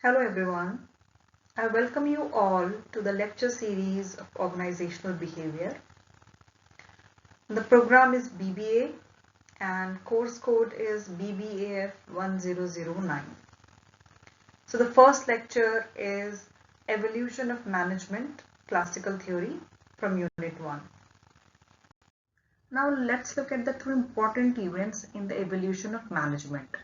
Hello everyone. I welcome you all to the lecture series of organizational behavior. The program is BBA and course code is BBAF1009. So the first lecture is Evolution of Management, Classical Theory from Unit 1. Now let's look at the two important events in the evolution of management.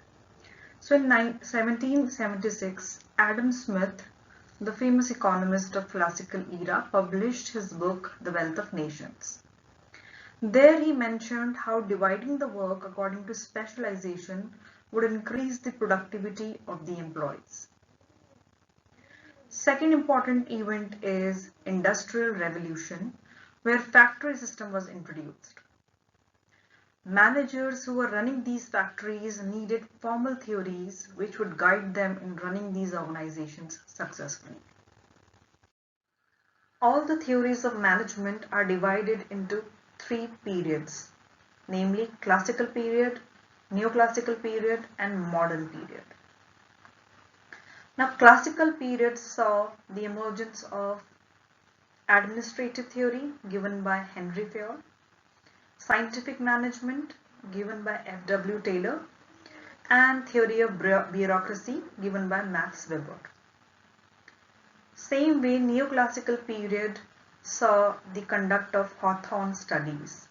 So in 1776, Adam Smith, the famous economist of classical era, published his book The Wealth of Nations. There he mentioned how dividing the work according to specialization would increase the productivity of the employees. Second important event is Industrial Revolution, where factory system was introduced. Managers who were running these factories needed formal theories which would guide them in running these organizations successfully. All the theories of management are divided into three periods, namely classical period, neoclassical period, and modern period. Now, classical period saw the emergence of administrative theory given by Henry Fayol, scientific management given by F.W. Taylor, and theory of bureaucracy given by Max Weber. Same way, neoclassical period saw the conduct of Hawthorne studies.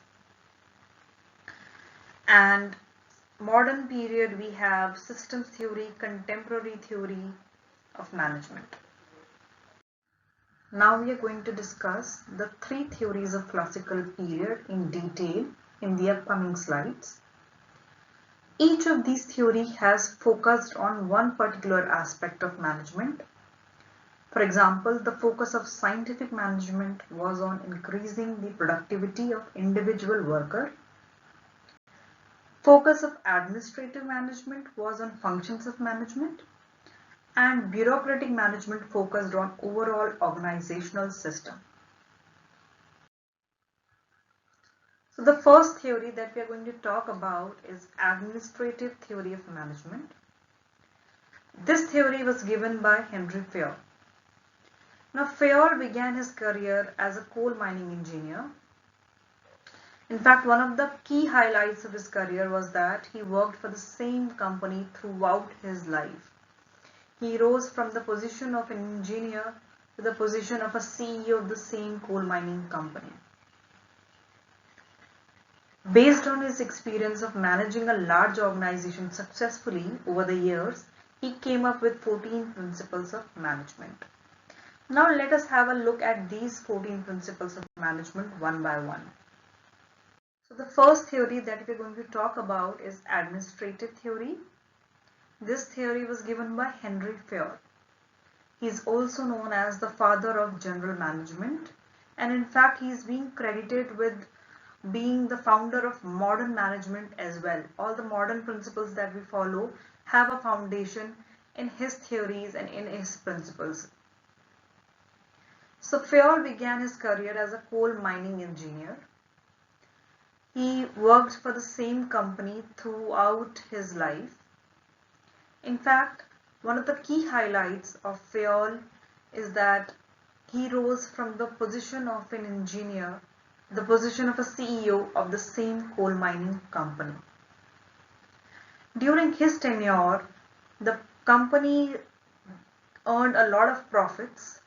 And modern period, we have systems theory, contemporary theory of management. Now we are going to discuss the three theories of classical period in detail in the upcoming slides. Each of these theories has focused on one particular aspect of management. For example, the focus of scientific management was on increasing the productivity of individual worker. Focus of administrative management was on functions of management, and bureaucratic management focused on overall organizational system. So the first theory that we are going to talk about is administrative theory of management. This theory was given by Henry Fayol. Now, Fayol began his career as a coal mining engineer. In fact, one of the key highlights of his career was that he worked for the same company throughout his life. He rose from the position of an engineer to the position of a CEO of the same coal mining company. Based on his experience of managing a large organization successfully over the years, he came up with 14 principles of management. Now let us have a look at these 14 principles of management one by one. So the first theory that we are going to talk about is administrative theory. This theory was given by Henry Fayol. He is also known as the father of general management, and in fact he is being credited with being the founder of modern management as well. All the modern principles that we follow have a foundation in his theories and in his principles. So Fayol began his career as a coal mining engineer. He worked for the same company throughout his life. In fact, one of the key highlights of Fayol is that he rose from the position of an engineer to the position of a CEO of the same coal mining company. During his tenure, the company earned a lot of profits.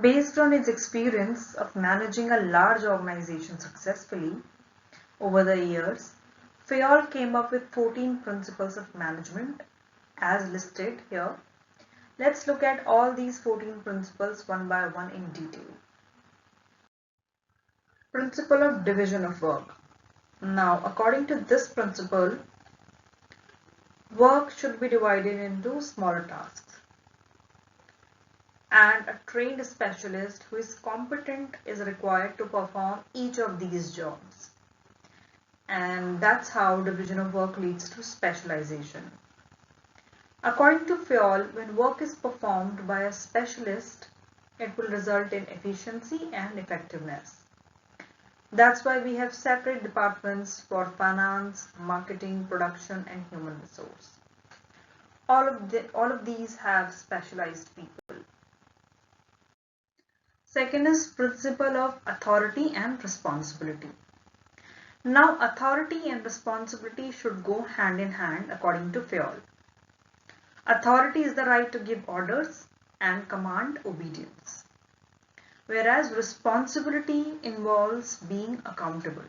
Based on his experience of managing a large organization successfully over the years, Fayol came up with 14 principles of management as listed here. Let's look at all these 14 principles one by one in detail. Principle of division of work. Now, according to this principle, work should be divided into smaller tasks, and a trained specialist who is competent is required to perform each of these jobs. And that's how division of work leads to specialization. According to Fayol, when work is performed by a specialist, it will result in efficiency and effectiveness. That's why we have separate departments for finance, marketing, production, and human resource. all of these have specialized people. Second is principle of authority and responsibility. Now authority and responsibility should go hand in hand according to Fayol. Authority is the right to give orders and command obedience, whereas responsibility involves being accountable.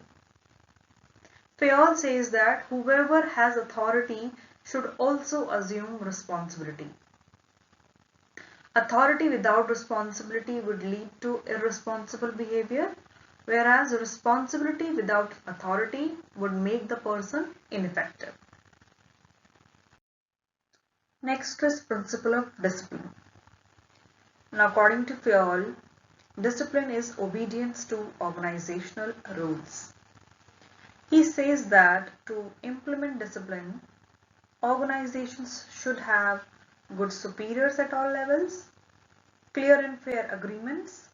Fayol says that whoever has authority should also assume responsibility. Authority without responsibility would lead to irresponsible behavior, whereas responsibility without authority would make the person ineffective. Next is principle of discipline. Now according to Fayol, discipline is obedience to organizational rules. He says that to implement discipline, organizations should have good superiors at all levels, clear and fair agreements,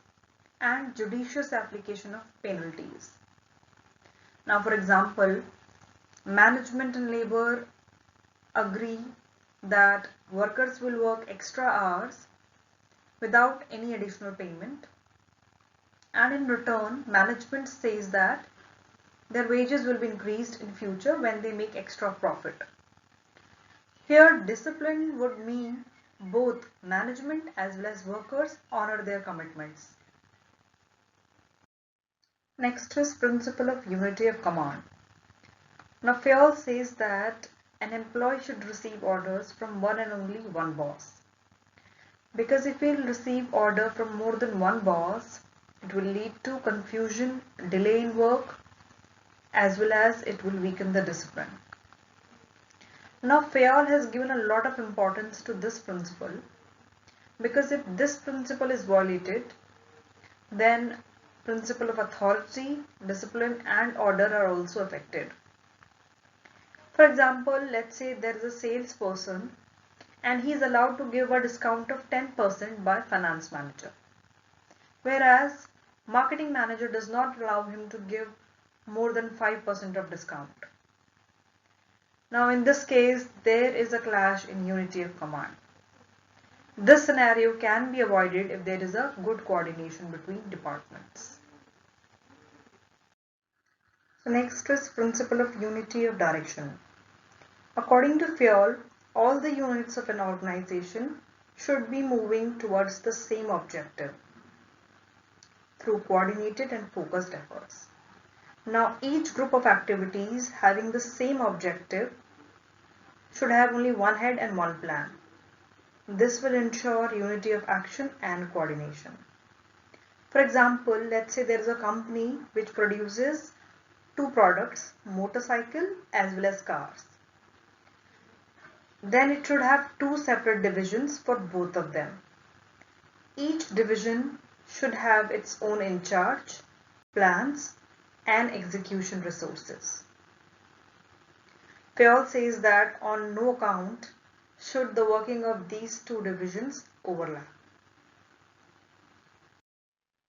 and judicious application of penalties. Now, for example, management and labor agree that workers will work extra hours without any additional payment, and in return, management says that their wages will be increased in future when they make extra profit. Here, discipline would mean both management as well as workers honor their commitments. Next is principle of unity of command. Now, Fayol says that an employee should receive orders from one and only one boss. Because if he will receive order from more than one boss, it will lead to confusion, delay in work, as well as it will weaken the discipline. Now Fayol has given a lot of importance to this principle, because if this principle is violated, then principle of authority, discipline and order are also affected. For example, let's say there is a salesperson and he is allowed to give a discount of 10% by finance manager, whereas marketing manager does not allow him to give more than 5% of discount. Now in this case, there is a clash in unity of command. This scenario can be avoided if there is a good coordination between departments. So next is principle of unity of direction. According to Fayol, all the units of an organization should be moving towards the same objective through coordinated and focused efforts. Now each group of activities having the same objective should have only one head and one plan. This will ensure unity of action and coordination. For example, let's say there is a company which produces two products, motorcycle as well as cars. Then it should have two separate divisions for both of them. Each division should have its own in charge, plans and execution resources. Fayol says that on no account should the working of these two divisions overlap.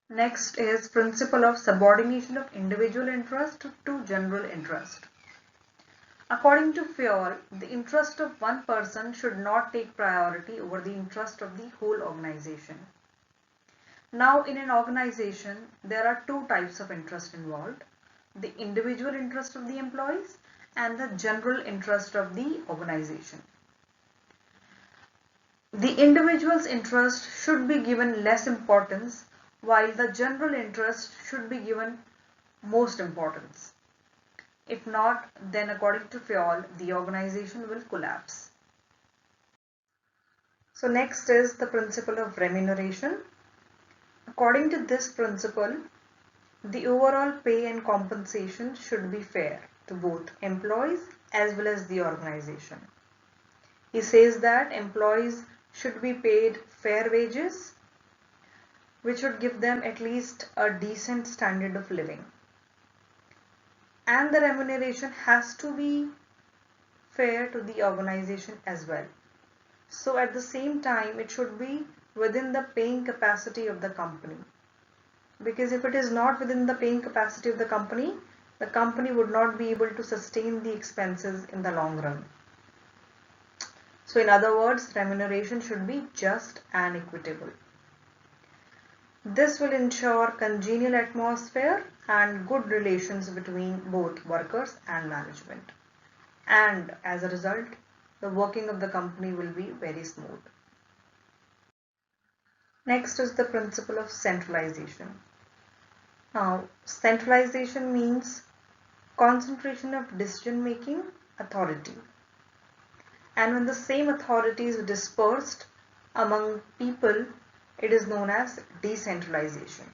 Next is principle of subordination of individual interest to general interest. According to Fayol, the interest of one person should not take priority over the interest of the whole organization. Now in an organization, there are two types of interest involved: the individual interest of the employees and the general interest of the organization. The individual's interest should be given less importance, while the general interest should be given most importance. If not, then according to Fayol, the organization will collapse. So next is the principle of remuneration. According to this principle, the overall pay and compensation should be fair to both employees as well as the organization. He says that employees should be paid fair wages, which would give them at least a decent standard of living. And the remuneration has to be fair to the organization as well. So at the same time, it should be within the paying capacity of the company. Because if it is not within the paying capacity of the company would not be able to sustain the expenses in the long run. So in other words, remuneration should be just and equitable. This will ensure congenial atmosphere and good relations between both workers and management. And as a result, the working of the company will be very smooth. Next is the principle of centralization. Now, centralization means concentration of decision-making authority. And when the same authority is dispersed among people, it is known as decentralization.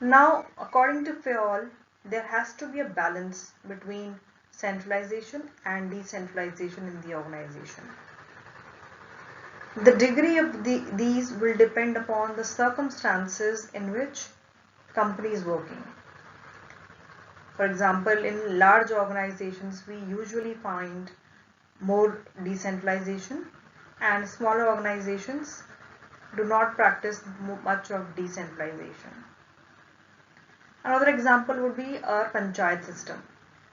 Now, according to Fayol, there has to be a balance between centralization and decentralization in the organization. The degree of these will depend upon the circumstances in which company is working. For example, in large organizations, we usually find more decentralization, and smaller organizations do not practice much of decentralization. Another example would be our panchayat system.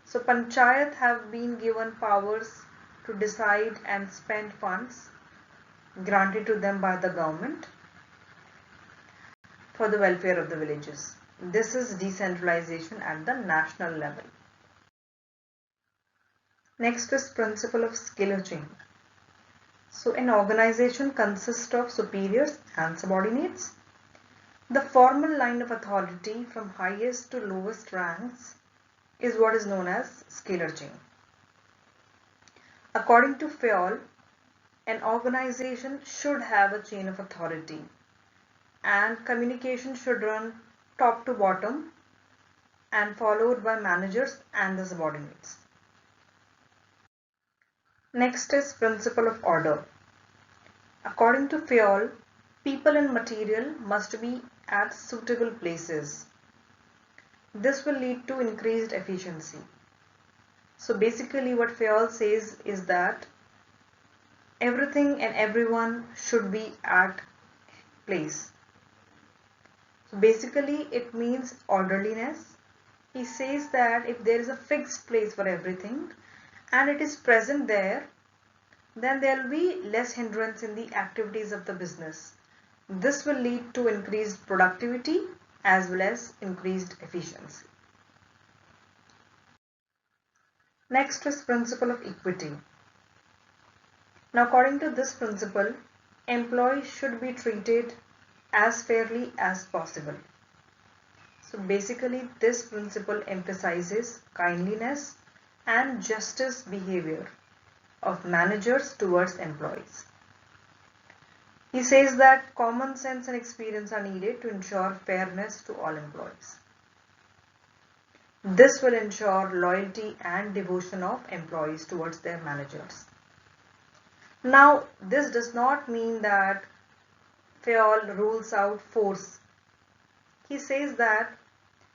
So panchayat have been given powers to decide and spend funds granted to them by the government for the welfare of the villages. This is decentralization at the national level. Next is principle of scalar So an organization consists of superiors and subordinates. The formal line of authority from highest to lowest ranks is what is known as scalar chain. According to Fayol, an organization should have a chain of authority and communication should run top to bottom and followed by managers and the subordinates. Next is principle of order. According to Fayol, people and material must be at suitable places. This will lead to increased efficiency. So basically what Fayol says is that everything and everyone should be at place. So basically it means orderliness. He says that if there is a fixed place for everything and it is present there, then there will be less hindrance in the activities of the business. This will lead to increased productivity as well as increased efficiency. Next is principle of equity. Now according to this principle, employees should be treated as fairly as possible. So basically this principle emphasizes kindliness and justice behavior of managers towards employees. He says that common sense and experience are needed to ensure fairness to all employees. This will ensure loyalty and devotion of employees towards their managers. Now, this does not mean that Fayol rules out force. He says that,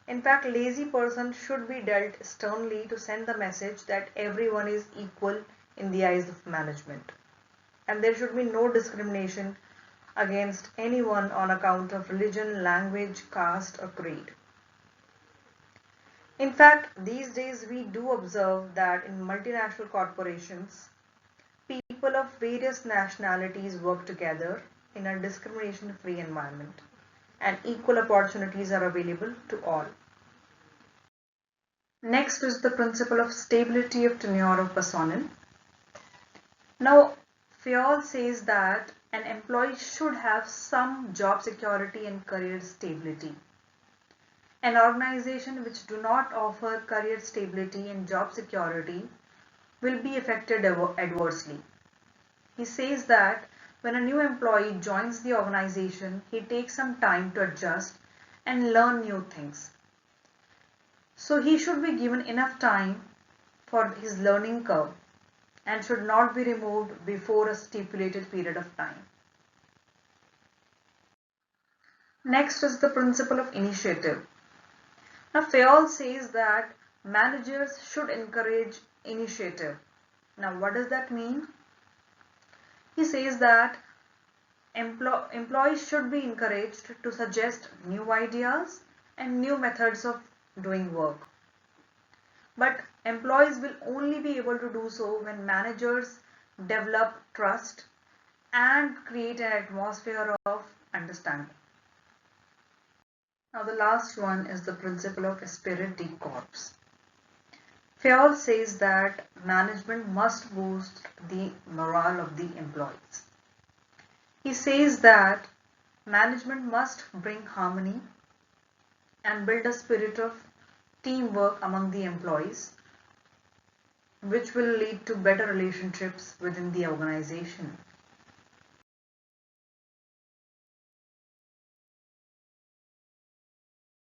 in fact, lazy person should be dealt sternly to send the message that everyone is equal in the eyes of management. And there should be no discrimination against anyone on account of religion, language, caste or creed. In fact, these days we do observe that in multinational corporations, people of various nationalities work together in a discrimination-free environment and equal opportunities are available to all. Next is the principle of stability of tenure of personnel. Now, Fayol says that an employee should have some job security and career stability. An organization which do not offer career stability and job security will be affected adversely. He says that when a new employee joins the organization, he takes some time to adjust and learn new things. So he should be given enough time for his learning curve and should not be removed before a stipulated period of time. Next is the principle of initiative. Now Fayol says that managers should encourage initiative. Now what does that mean? He says that employees should be encouraged to suggest new ideas and new methods of doing work. But employees will only be able to do so when managers develop trust, and create an atmosphere of understanding. Now the last one is the principle of esprit de corps. Fayol says that management must boost the morale of the employees. He says that management must bring harmony and build a spirit of teamwork among the employees, which will lead to better relationships within the organization.